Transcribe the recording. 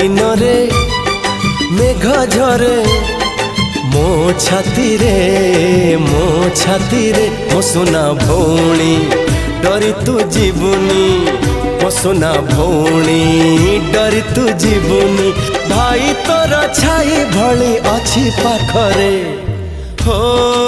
दिन रे मेघ झरे मो छाती रे मो सुना भौणी डरी तू जीवनी मो सुना भौणी डरी तू जीवनी भाई तोर छाई भली अच्छी पाखरे हो